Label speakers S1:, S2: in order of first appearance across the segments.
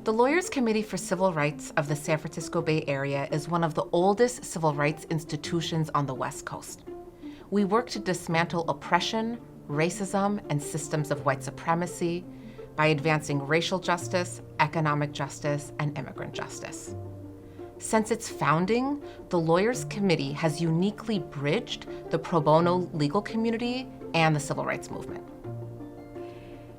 S1: The Lawyers Committee for Civil Rights of the San Francisco Bay Area is one of the oldest civil rights institutions on the West Coast. We work to dismantle oppression, racism, and systems of white supremacy by advancing racial justice, economic justice, and immigrant justice. Since its founding, the Lawyers Committee has uniquely bridged the pro bono legal community and the civil rights movement.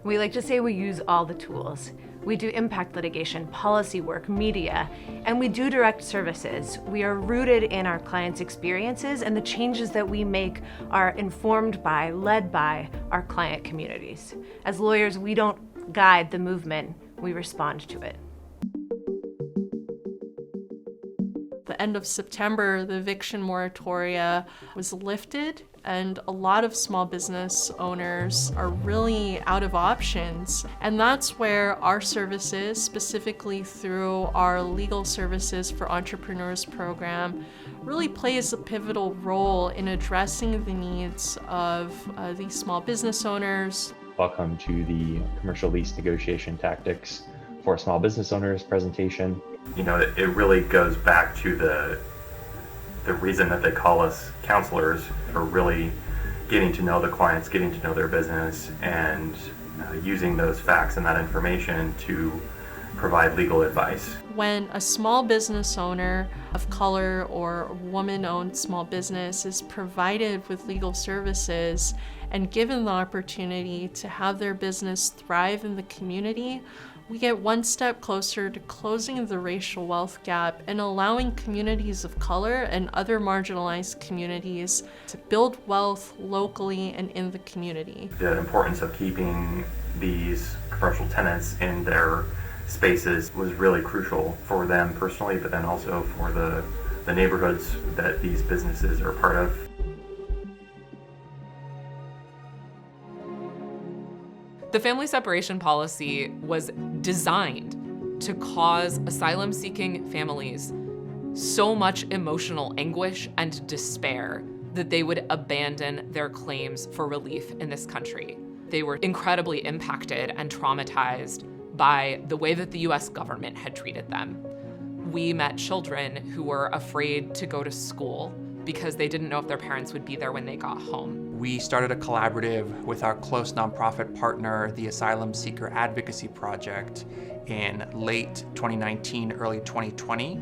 S2: We like to say we use all the tools. We do impact litigation, policy work, media, and we do direct services. We are rooted in our clients' experiences, and the changes that we make are informed by, led by our client communities. As lawyers, we don't guide the movement, we respond to it.
S3: The end of September, the eviction moratoria was lifted, and a lot of small business owners are really out of options. And that's where our services, specifically through our Legal Services for Entrepreneurs program, really plays a pivotal role in addressing the needs of these small business owners.
S4: Welcome to the Commercial Lease Negotiation Tactics for Small Business Owners presentation.
S5: You know, it really goes back to the reason that they call us counselors, for really getting to know the clients, getting to know their business, and using those facts and that information to provide legal advice.
S3: When a small business owner of color or woman-owned small business is provided with legal services and given the opportunity to have their business thrive in the community, we get one step closer to closing the racial wealth gap and allowing communities of color and other marginalized communities to build wealth locally and in the community.
S5: The importance of keeping these commercial tenants in their spaces was really crucial for them personally, but then also for the neighborhoods that these businesses are part of.
S6: The family separation policy was designed to cause asylum-seeking families so much emotional anguish and despair that they would abandon their claims for relief in this country. They were incredibly impacted and traumatized by the way that the US government had treated them. We met children who were afraid to go to school because they didn't know if their parents would be there when they got home.
S7: We started a collaborative with our close nonprofit partner, the Asylum Seeker Advocacy Project, in late 2019, early 2020,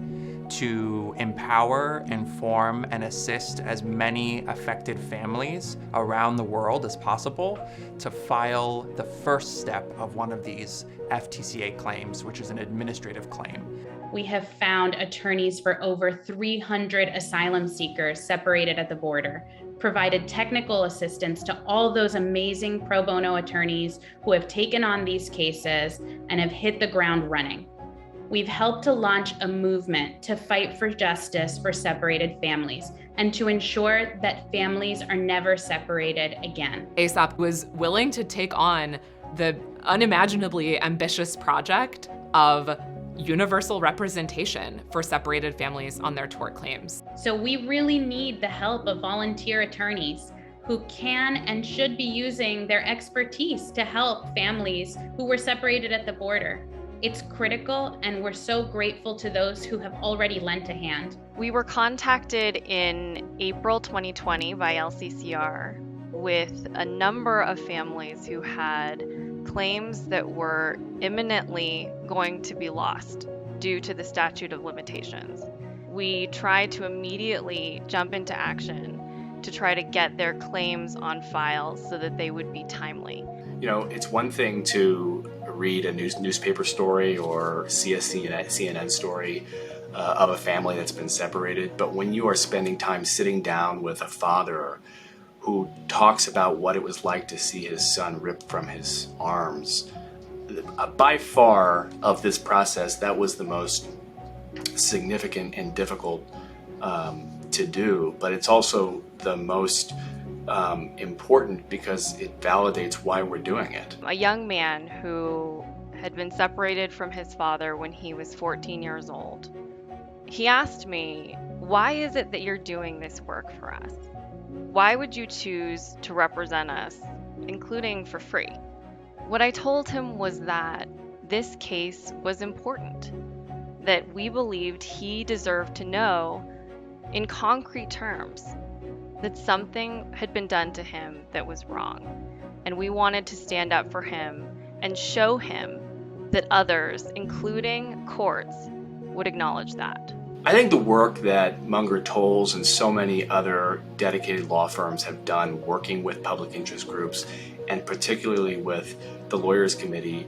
S7: to empower, inform, and assist as many affected families around the world as possible to file the first step of one of these FTCA claims, which is an administrative claim.
S8: We have found attorneys for over 300 asylum seekers separated at the border, provided technical assistance to all those amazing pro bono attorneys who have taken on these cases and have hit the ground running. We've helped to launch a movement to fight for justice for separated families and to ensure that families are never separated again.
S6: ASAP was willing to take on the unimaginably ambitious project of universal representation for separated families on their tort claims.
S8: So we really need the help of volunteer attorneys who can and should be using their expertise to help families who were separated at the border. It's critical, and we're so grateful to those who have already lent a hand.
S9: We were contacted in April 2020 by LCCR with a number of families who had claims that were imminently going to be lost due to the statute of limitations. We tried to immediately jump into action to try to get their claims on file so that they would be timely.
S10: You know, it's one thing to read a newspaper story or see a CNN story of a family that's been separated, but when you are spending time sitting down with a father who talks about what it was like to see his son ripped from his arms, by far of this process, that was the most significant and difficult to do, but it's also the most important because it validates why we're doing it.
S9: A young man who had been separated from his father when he was 14 years old, he asked me, "Why is it that you're doing this work for us? Why would you choose to represent us, including for free?" What I told him was that this case was important, that we believed he deserved to know in concrete terms that something had been done to him that was wrong. And we wanted to stand up for him and show him that others, including courts, would acknowledge that.
S10: I think the work that Munger Tolles and so many other dedicated law firms have done working with public interest groups, and particularly with the Lawyers Committee,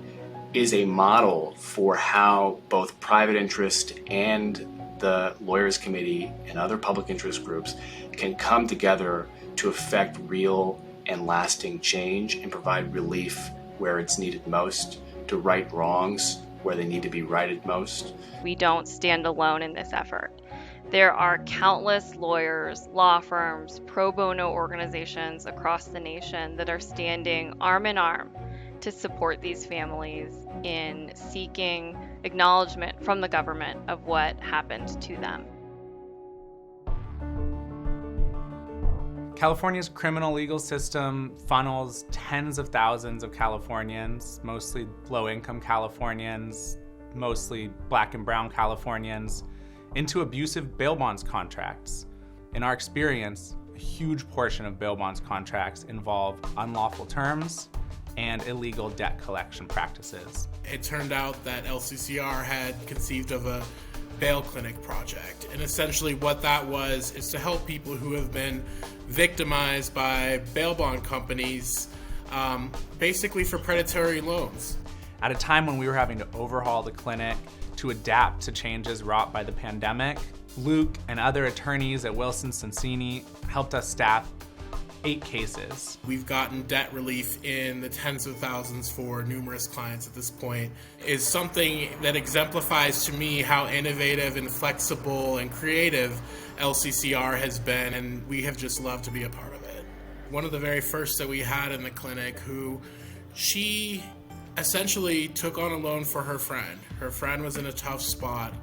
S10: is a model for how both private interest and the Lawyers Committee and other public interest groups can come together to effect real and lasting change and provide relief where it's needed most, to right wrongs where they need to be righted most.
S9: We don't stand alone in this effort. There are countless lawyers, law firms, pro bono organizations across the nation that are standing arm in arm to support these families in seeking acknowledgement from the government of what happened to them.
S11: California's criminal legal system funnels tens of thousands of Californians, mostly low-income Californians, mostly black and brown Californians, into abusive bail bonds contracts. In our experience, a huge portion of bail bonds contracts involve unlawful terms and illegal debt collection practices.
S12: It turned out that LCCR had conceived of a bail clinic project, and essentially what that was is to help people who have been victimized by bail bond companies, basically for predatory loans.
S11: At a time when we were having to overhaul the clinic to adapt to changes wrought by the pandemic, Luke and other attorneys at Wilson Sonsini helped us staff 8 cases.
S12: We've gotten debt relief in the tens of thousands for numerous clients at this point. Is something that exemplifies to me how innovative and flexible and creative LCCR has been, and we have just loved to be a part of it. One of the very first that we had in the clinic, she essentially took on a loan for her friend. Her friend was in a tough spot,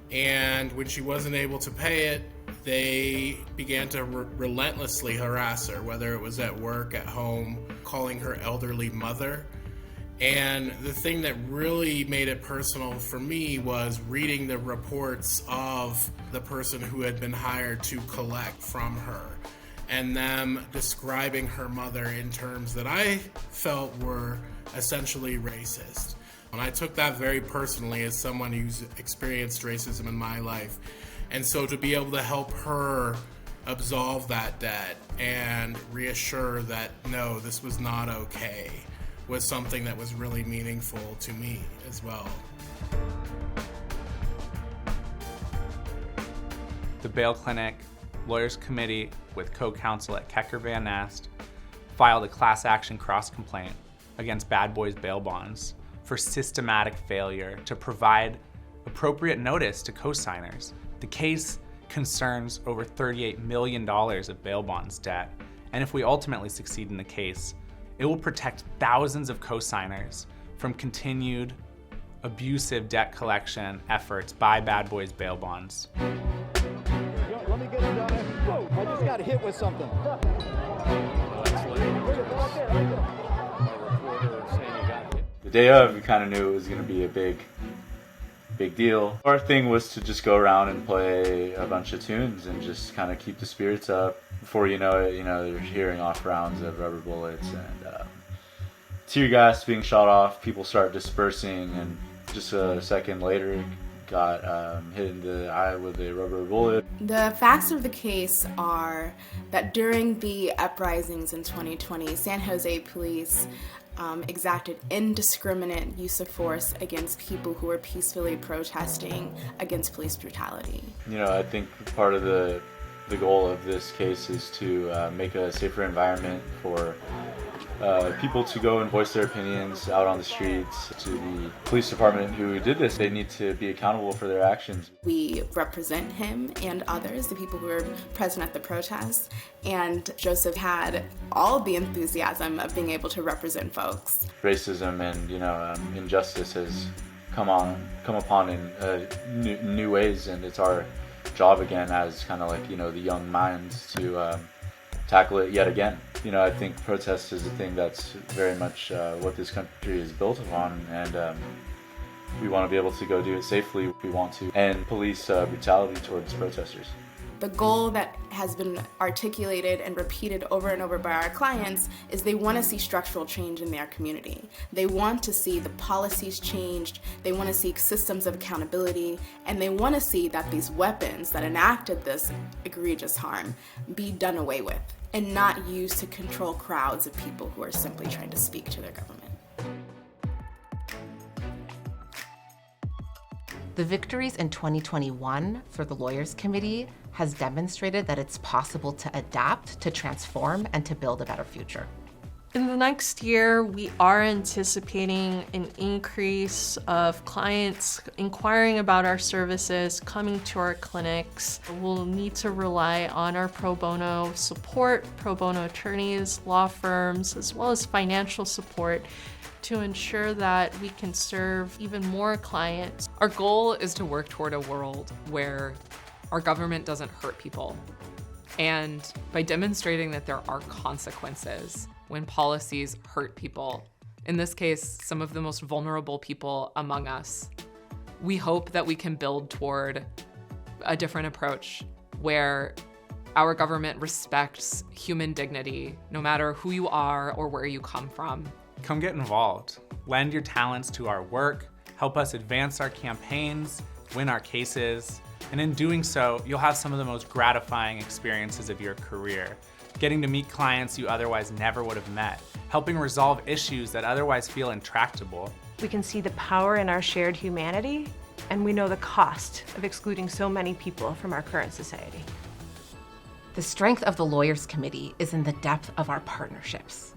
S12: and when she wasn't able to pay it, they began to relentlessly harass her, whether it was at work, at home, calling her elderly mother. And the thing that really made it personal for me was reading the reports of the person who had been hired to collect from her, and them describing her mother in terms that I felt were essentially racist. And I took that very personally as someone who's experienced racism in my life. And so to be able to help her absolve that debt and reassure that, no, this was not okay, was something that was really meaningful to me as well.
S11: The Bail Clinic Lawyers Committee, with co-counsel at Kecker Van Nast, filed a class action cross-complaint against Bad Boys Bail Bonds for systematic failure to provide appropriate notice to co-signers. The case concerns over $38 million of bail bonds debt, and if we ultimately succeed in the case, it will protect thousands of co-signers from continued abusive debt collection efforts by Bad Boys Bail Bonds.
S13: Let me get it done. Whoa, I just got hit with something.
S14: The day of, we kind of knew it was going to be a big deal. Our thing was to just go around and play a bunch of tunes and just kind of keep the spirits up. Before you know it, they're hearing off rounds of rubber bullets and tear gas being shot off. People start dispersing, and just a second later, got hit in the eye with a rubber bullet.
S15: The facts of the case are that during the uprisings in 2020, San Jose police exacted indiscriminate use of force against people who were peacefully protesting against police brutality.
S14: I think part of the goal of this case is to make a safer environment for people to go and voice their opinions out on the streets. To the police department who did this, they need to be accountable for their actions.
S15: We represent him and others, the people who were present at the protests, and Joseph had all the enthusiasm of being able to represent folks.
S14: Racism and injustice has come upon in new ways, and it's our job again as kind of like the young minds to tackle it yet again. I think protest is a thing that's very much what this country is built upon, and We want to be able to go do it safely. We want to end police brutality towards protesters.
S15: The goal that has been articulated and repeated over and over by our clients is they want to see structural change in their community. They want to see the policies changed, they want to see systems of accountability, and they want to see that these weapons that enacted this egregious harm be done away with and not used to control crowds of people who are simply trying to speak to their government.
S1: The victories in 2021 for the Lawyers Committee has demonstrated that it's possible to adapt, to transform, and to build a better future.
S3: In the next year, we are anticipating an increase of clients inquiring about our services, coming to our clinics. We'll need to rely on our pro bono support, pro bono attorneys, law firms, as well as financial support to ensure that we can serve even more clients.
S6: Our goal is to work toward a world where our government doesn't hurt people. And by demonstrating that there are consequences when policies hurt people, in this case, some of the most vulnerable people among us, we hope that we can build toward a different approach where our government respects human dignity, no matter who you are or where you come from.
S11: Come get involved. Lend your talents to our work, help us advance our campaigns, win our cases, and in doing so, you'll have some of the most gratifying experiences of your career. Getting to meet clients you otherwise never would have met, helping resolve issues that otherwise feel intractable.
S2: We can see the power in our shared humanity, and we know the cost of excluding so many people from our current society.
S1: The strength of the Lawyers Committee is in the depth of our partnerships.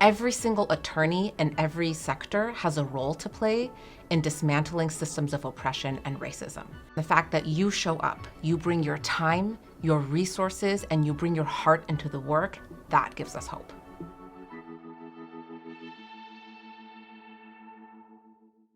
S1: Every single attorney in every sector has a role to play in dismantling systems of oppression and racism. The fact that you show up, you bring your time, your resources, and you bring your heart into the work, that gives us hope.